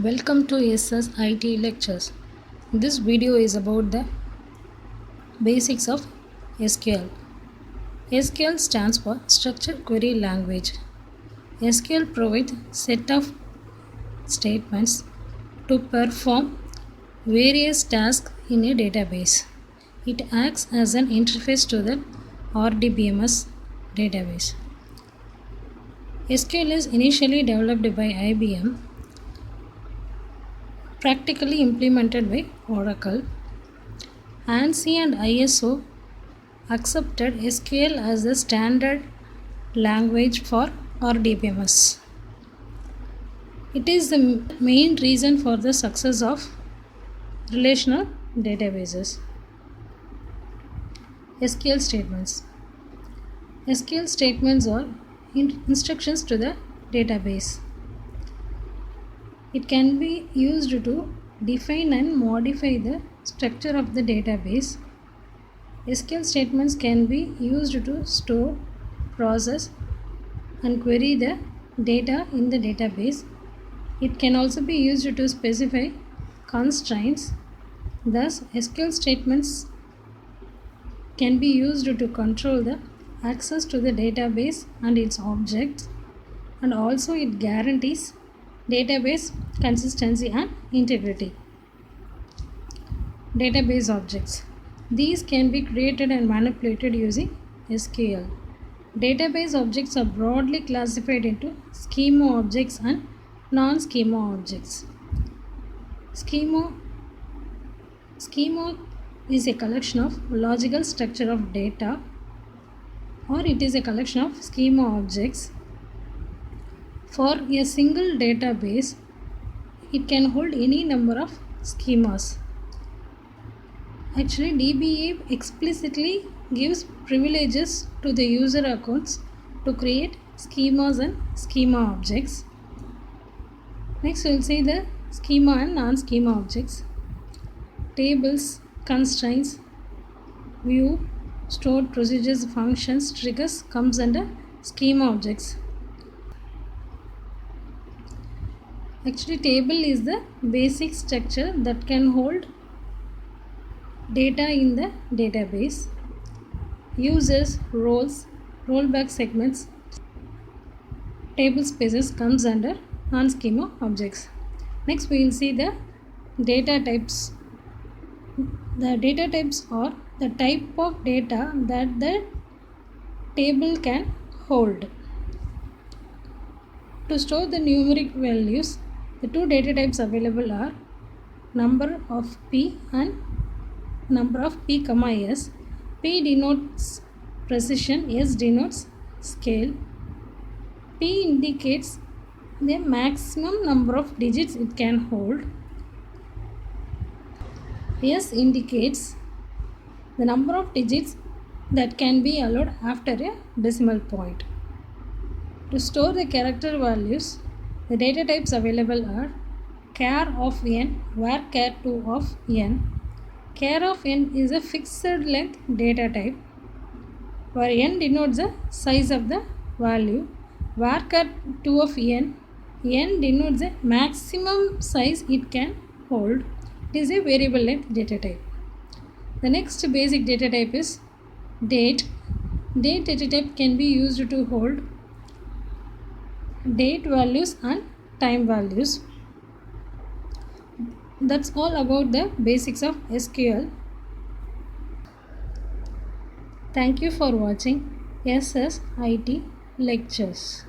Welcome to SSIT lectures. This video is about the basics of SQL. SQL stands for Structured Query Language. SQL provides set of statements to perform various tasks in a database. It acts as an interface to the RDBMS database. SQL is initially developed by IBM, practically implemented by Oracle. ANSI and ISO accepted SQL as the standard language for RDBMS. It is the main reason for the success of relational databases. SQL statements. SQL statements are instructions to the database. It can be used to define and modify the structure of the database. SQL statements can be used to store, process, and query the data in the database. It can also be used to specify constraints. Thus, SQL statements can be used to control the access to the database and its objects, and also it guarantees database consistency and integrity. Database objects. These can be created and manipulated using SQL. Database objects are broadly classified into schema objects and non-schema objects. Schema is a collection of logical structure of data, or it is a collection of schema objects. For a single database, it can hold any number of schemas. Actually, DBA explicitly gives privileges to the user accounts to create schemas and schema objects. Next, we will see the schema and non-schema objects. Tables, constraints, view, stored procedures, functions, triggers comes under schema objects. Actually, table is the basic structure that can hold data in the database. Users, roles, rollback segments, table spaces comes under non-schema objects. Next, we will see the data types. The data types are the type of data that the table can hold. To store the numeric values, the two data types available are number of P and number of P, S. P denotes precision, S denotes scale. P indicates the maximum number of digits it can hold. S indicates the number of digits that can be allowed after a decimal point. To store the character values, the data types available are char of n, var char2 of n. Char of n is a fixed length data type, where n denotes the size of the value. Var char2 of n denotes the maximum size it can hold. It is a variable length data type. The next basic data type is date. Date data type can be used to hold date values and time values. That's all about the basics of SQL. Thank you for watching SSIT lectures.